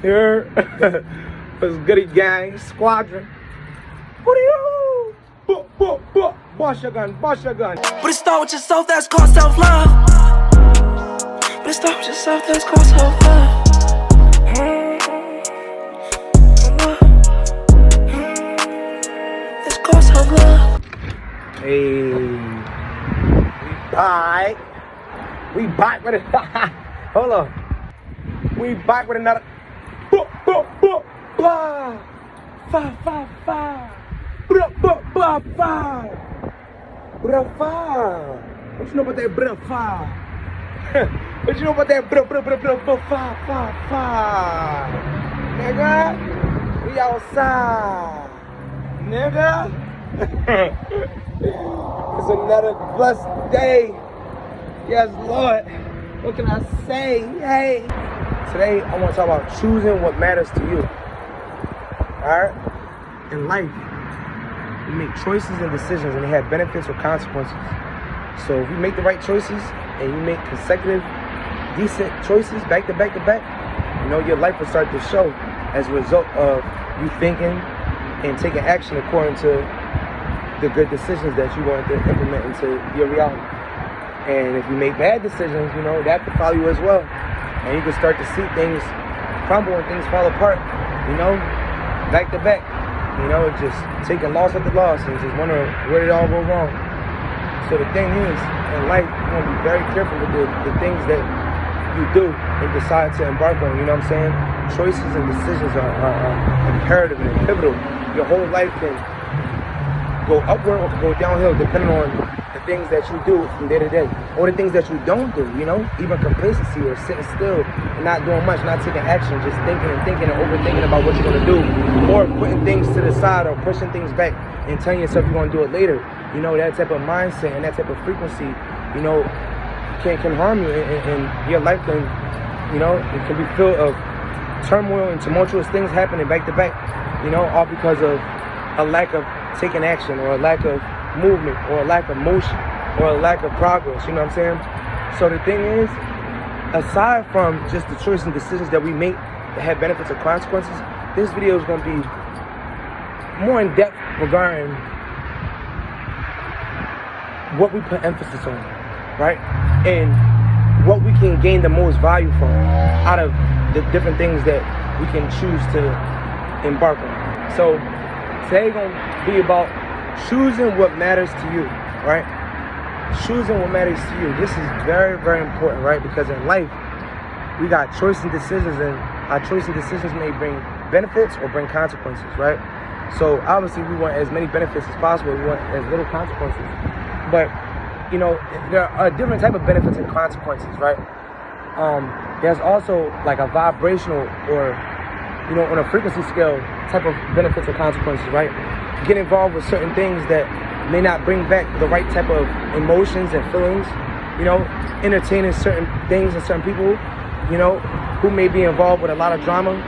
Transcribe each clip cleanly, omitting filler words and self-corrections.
Here, what's goody gang, squadron. What are you? Bust your gun, bust your gun. But it start with yourself, that's called self-love. But it start with yourself, that's called self-love. It's called self-love. Hey, we back with it. Hold on. We back with another. Blah. Fa. Blah. What you know about that blah? What you know about that blah? Fa. Nigga, we outside. Nigga. It's another blessed day. Yes, Lord. What can I say? Hey. Today, I want to talk about choosing what matters to you. Alright? In life, we make choices and decisions and they have benefits or consequences. So if you make the right choices and you make consecutive, decent choices back to back, you know, your life will start to show as a result of you thinking and taking action according to the good decisions that you want to implement into your reality. And if you make bad decisions, you know, that could follow you as well. And you can start to see things crumble and things fall apart, you know, back to back. You know, just taking loss after loss and just wondering where did it all go wrong. So the thing is, in life, you want to be very careful with the things that you do and decide to embark on, you know what I'm saying? Choices and decisions are imperative and pivotal. Your whole life can go upward or go downhill depending on the things that you do from day to day, or the things that you don't do, you know, even complacency or sitting still and not doing much, not taking action, just thinking and overthinking about what you're going to do, or putting things to the side or pushing things back and telling yourself you're going to do it later. You know, that type of mindset and that type of frequency, you know, can harm you, and your life can, you know, it can be filled of turmoil and tumultuous things happening back to back, you know, all because of a lack of taking action or a lack of movement or a lack of motion or a lack of progress, you know what I'm saying? So the thing is, aside from just the choices and decisions that we make that have benefits or consequences, this video is going to be more in depth regarding what we put emphasis on, right? And what we can gain the most value from out of the different things that we can choose to embark on. So today going to be about choosing what matters to you, right? Choosing what matters to you. This is very, very important, right? Because in life, we got choices and decisions, and our choices and decisions may bring benefits or bring consequences, right? So obviously, we want as many benefits as possible. We want as little consequences. But, you know, there are different type of benefits and consequences, right? There's also like a vibrational or, you know, on a frequency scale type of benefits or consequences, right? Get involved with certain things that may not bring back the right type of emotions and feelings, you know, entertaining certain things and certain people, you know, who may be involved with a lot of drama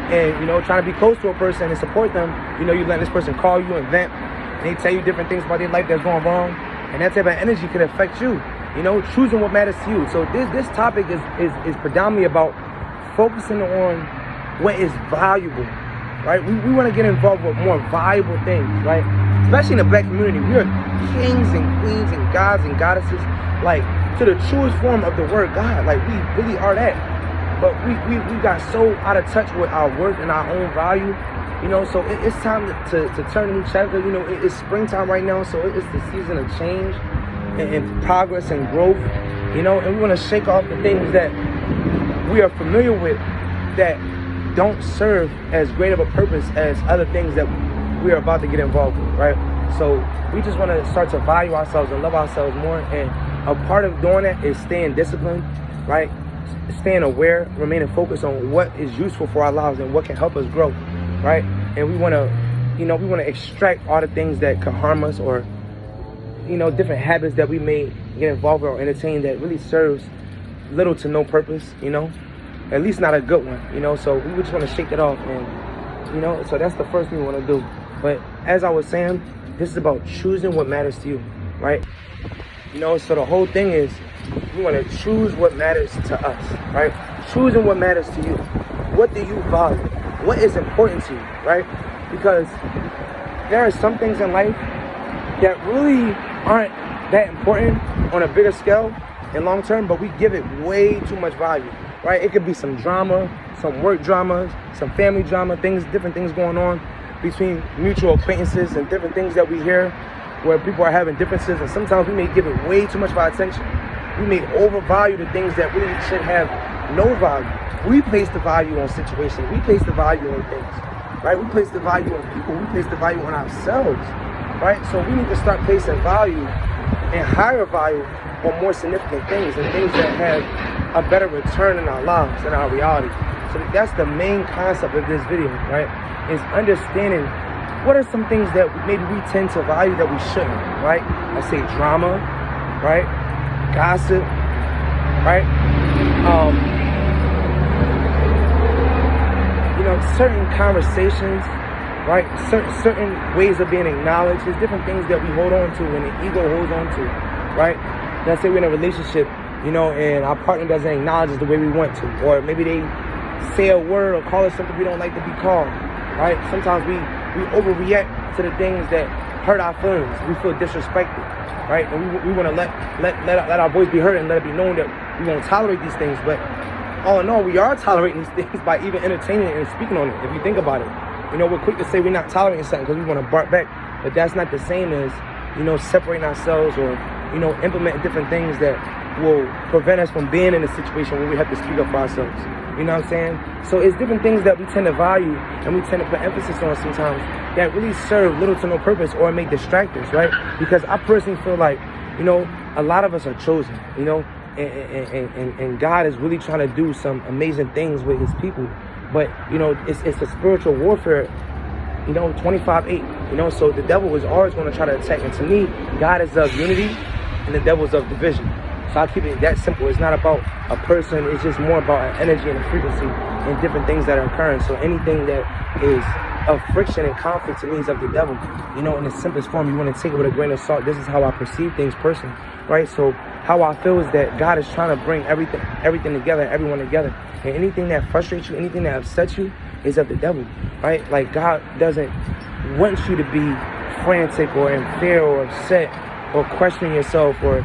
and, you know, trying to be close to a person and support them. You know, you let this person call you and vent and they tell you different things about their life that's going wrong, and that type of energy can affect you, you know, choosing what matters to you. So this topic is predominantly about focusing on what is valuable, right? We want to get involved with more valuable things, right? Especially in the black community. We are kings and queens and gods and goddesses, like, to the truest form of the word God. Like, we really are that. But we got so out of touch with our worth and our own value, you know, so it's time to turn a new chapter. You know, it's springtime right now, so it's the season of change and progress and growth, you know, and we want to shake off the things that we are familiar with that don't serve as great of a purpose as other things that we are about to get involved with, right? So we just want to start to value ourselves and love ourselves more, and a part of doing that is staying disciplined, right? Staying aware, remaining focused on what is useful for our lives and what can help us grow, right? And we want to, you know, we want to extract all the things that can harm us, or, you know, different habits that we may get involved with or entertain that really serves little to no purpose, you know, at least not a good one, you know. So we just want to shake that off, and, you know, so that's the first thing we want to do. But as I was saying, this is about choosing what matters to you, right? You know, so the whole thing is we want to choose what matters to us, right? Choosing what matters to you. what do you value? What is important to you, right? Because there are some things in life that really aren't that important on a bigger scale and long term, but we give it way too much value, right? It could be some drama, some work dramas, some family drama, different things going on between mutual acquaintances and different things that we hear where people are having differences, and sometimes we may give it way too much of our attention. We may overvalue the things that really should have no value. We place the value on situations. We place the value on things, right? We place the value on people. We place the value on ourselves, right? So we need to start placing value and higher value on more significant things and things that have a better return in our lives and our reality. So that's the main concept of this video, right? Is understanding what are some things that maybe we tend to value that we shouldn't, right? I say drama, right? Gossip, right? Certain conversations, right? Certain ways of being acknowledged. There's different things that we hold on to and the ego holds on to, right? Let's say we're in a relationship, and our partner doesn't acknowledge us the way we want to, or maybe they say a word or call us something we don't like to be called, right? Sometimes we overreact to the things that hurt our feelings. We feel disrespected, right? And we want to let our voice be heard and let it be known that we won't tolerate these things. But all in all, we are tolerating these things by even entertaining it and speaking on it. If you think about it, we're quick to say we're not tolerating something because we want to bark back, but that's not the same as separating ourselves or implementing different things that will prevent us from being in a situation where we have to speak up for ourselves. You know what I'm saying? So it's different things that we tend to value and we tend to put emphasis on sometimes that really serve little to no purpose or may distract us, right? Because I personally feel like, a lot of us are chosen, and God is really trying to do some amazing things with his people. But, it's a spiritual warfare, 25-8, so the devil is always going to try to attack. And to me, God is of unity and the devil is of division. So I keep it that simple. It's not about a person. It's just more about an energy and a frequency and different things that are occurring. So anything that is of friction and conflict to me is of the devil. In the simplest form, you want to take it with a grain of salt. This is how I perceive things personally, right? So how I feel is that God is trying to bring everything together, everyone together. And anything that frustrates you, anything that upsets you is of the devil, right? Like God doesn't want you to be frantic or in fear or upset or questioning yourself or,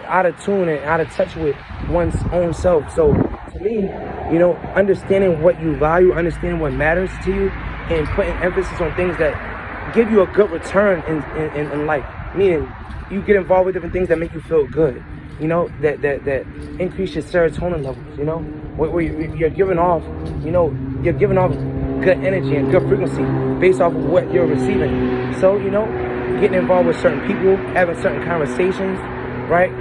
out of tune and out of touch with one's own self. So to me, understanding what you value, understanding what matters to you, and putting emphasis on things that give you a good return in life. Meaning, you get involved with different things that make you feel good. That increase your serotonin levels. Where you're giving off, good energy and good frequency based off of what you're receiving. So getting involved with certain people, having certain conversations, right?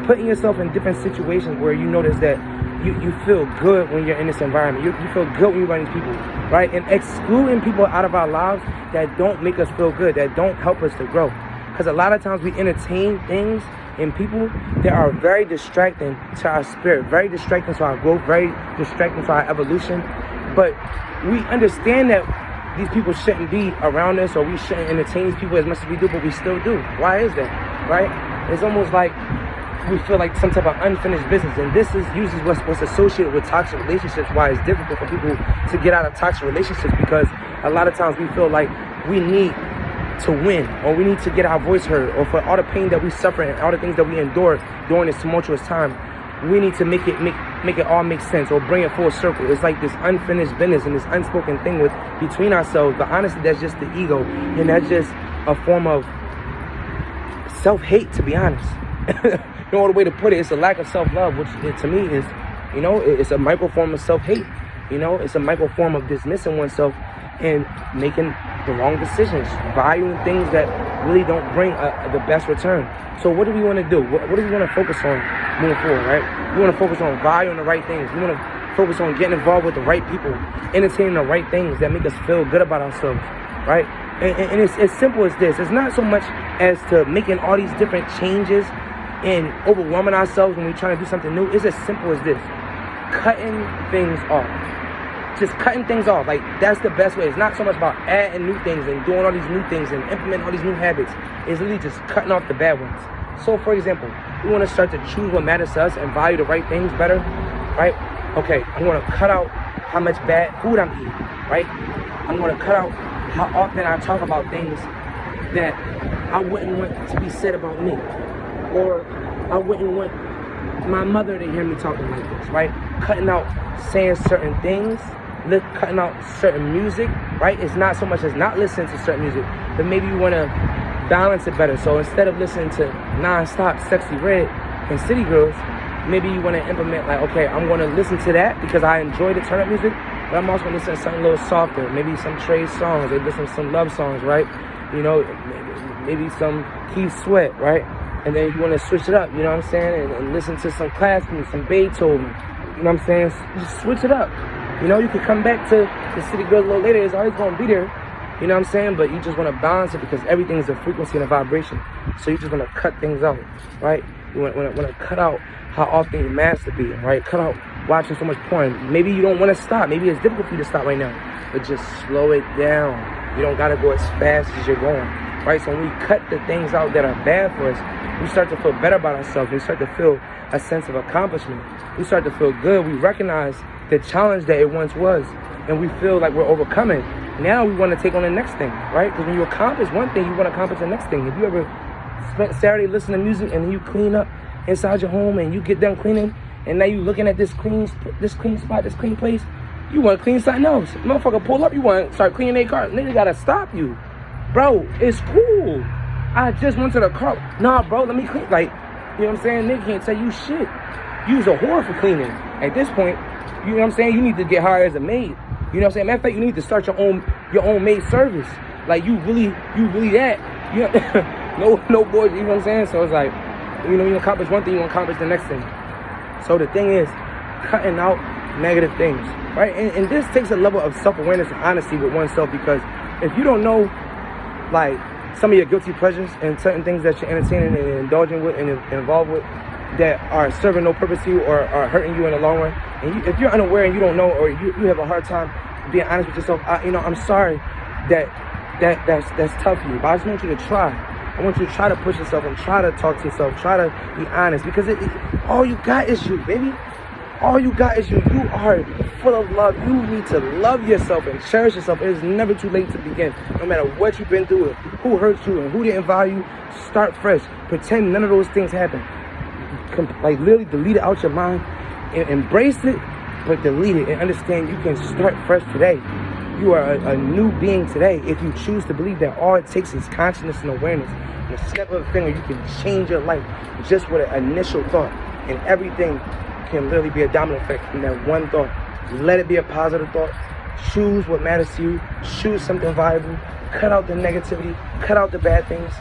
Putting yourself in different situations where you notice that you feel good when you're in this environment. You feel good when you're around these people, right? And excluding people out of our lives that don't make us feel good, that don't help us to grow. Because a lot of times we entertain things and people that are very distracting to our spirit, very distracting to our growth, very distracting to our evolution. But we understand that these people shouldn't be around us, or we shouldn't entertain these people as much as we do, but we still do. Why is that, right? It's almost like we feel like some type of unfinished business, and this is usually what's associated with toxic relationships. Why it's difficult for people to get out of toxic relationships, because a lot of times we feel like we need to win, or we need to get our voice heard, or for all the pain that we suffer and all the things that we endure during this tumultuous time, we need to make it all make sense, or bring it full circle. It's like this unfinished business and this unspoken thing between ourselves. But honestly, that's just the ego, and that's just a form of self-hate, to be honest. No other way to put it. It's a lack of self-love, which to me is, it's a micro form of self-hate. It's a micro form of dismissing oneself and making the wrong decisions, valuing things that really don't bring the best return. So what do we want to do? What do we want to focus on moving forward, right? We want to focus on valuing the right things. We want to focus on getting involved with the right people, entertaining the right things that make us feel good about ourselves, right? And it's as simple as this. It's not so much as to making all these different changes and overwhelming ourselves when we're trying to do something new. It's as simple as this: cutting things off. Just cutting things off. Like, that's the best way. It's not so much about adding new things and doing all these new things and implementing all these new habits. It's really just cutting off the bad ones. So, for example, we want to start to choose what matters to us and value the right things better, right? Okay, I want to cut out how much bad food I'm eating, right? I'm gonna cut out how often I talk about things that I wouldn't want to be said about me, or I wouldn't want my mother to hear me talking like this, right? Cutting out saying certain things, cutting out certain music, right? It's not so much as not listening to certain music, but maybe you want to balance it better. So instead of listening to non-stop Sexy Red and City Girls, maybe you want to implement like, okay, I'm going to listen to that because I enjoy the turn-up music, but I'm also going to listen to something a little softer, maybe some Trey songs, or listen to some love songs, right? You know, maybe some Keith Sweat, right? And then you want to switch it up, you know what I'm saying? And listen to some classical, some Beethoven, you know what I'm saying? Just switch it up. You know, you can come back to the City Girls a little later. It's always going to be there, you know what I'm saying? But you just want to balance it because everything is a frequency and a vibration. So you just want to cut things out, right? You want to cut out how often you masturbate, right? Cut out watching so much porn. Maybe you don't want to stop. Maybe it's difficult for you to stop right now. But just slow it down. You don't got to go as fast as you're going, right? So when we cut the things out that are bad for us, we start to feel better about ourselves. We start to feel a sense of accomplishment. We start to feel good. We recognize the challenge that it once was, and we feel like we're overcoming. Now we want to take on the next thing, right? Because when you accomplish one thing, you want to accomplish the next thing. If you ever spent Saturday listening to music and you clean up inside your home and you get done cleaning, and now you looking at this clean spot, this clean place, you want to clean something else. Motherfucker pull up, you want to start cleaning their car. Nigga gotta stop you. Bro, it's cool. I just went to the car. Nah, bro, let me clean. Like, you know what I'm saying? Nigga can't tell you shit. You's a whore for cleaning. At this point, you know what I'm saying? You need to get hired as a maid. You know what I'm saying? Matter of fact, you need to start your own maid service. Like, you really that. You know, no boys, you know what I'm saying? So it's like, you know, you accomplish one thing, you accomplish the next thing. So the thing is, cutting out negative things, right? And this takes a level of self-awareness and honesty with oneself, because if you don't know, like, some of your guilty pleasures and certain things that you're entertaining and indulging with and involved with that are serving no purpose to you or are hurting you in the long run, and if you're unaware and you don't know, or you have a hard time being honest with yourself, I'm sorry that's tough for you, but I just want you to try. I want you to try to push yourself and try to talk to yourself, try to be honest, because all you got is you, baby. All you got is you. You are full of love. You need to love yourself and cherish yourself. It is never too late to begin. No matter what you've been through, who hurt you and who didn't value you, start fresh. Pretend none of those things happen. Like, literally delete it out your mind and embrace it, but delete it and understand you can start fresh today. You are a new being today. If you choose to believe that all it takes is consciousness and awareness, and a snap of a finger, you can change your life just with an initial thought, and everything can literally be a domino effect from that one thought. Let it be a positive thought. Choose what matters to you. Choose something valuable. Cut out the negativity. Cut out the bad things.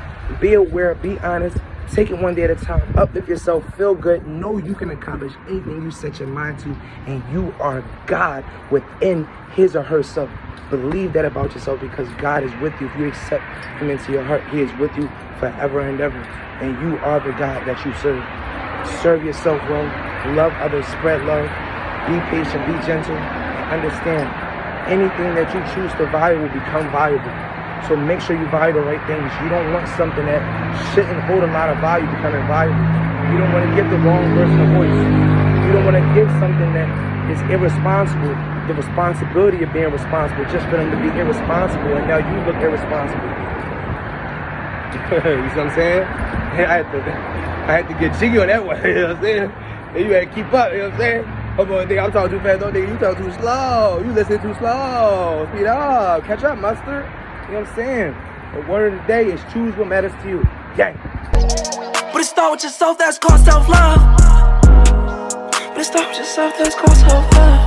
Be aware. Be honest. Take it one day at a time. Uplift yourself. Feel good. Know you can accomplish anything you set your mind to, and you are God within his or herself. Believe that about yourself, because God is with you. If you accept him into your heart, he is with you forever and ever. And you are the God that you serve. Serve yourself well. Love others. Spread love. Be patient. Be gentle. And understand, anything that you choose to value will become valuable. So make sure you value the right things. You don't want something that shouldn't hold a lot of value becoming valuable. You don't want to give the wrong person a voice. You don't want to give something that is irresponsible the responsibility of being responsible just for them to be irresponsible, and now you look irresponsible. You see what I'm saying? I had to get jiggy on that one, you know what I'm saying? And you had to keep up, you know what I'm saying? Oh boy, nigga, I'm talking too fast, don't nigga, you talk too slow. You listen too slow. Speed up, catch up, mustard. You know what I'm saying? The word of the day is choose what matters to you. Gang. But it start with yourself, that's called self-love. But it start with yourself, that's called self-love.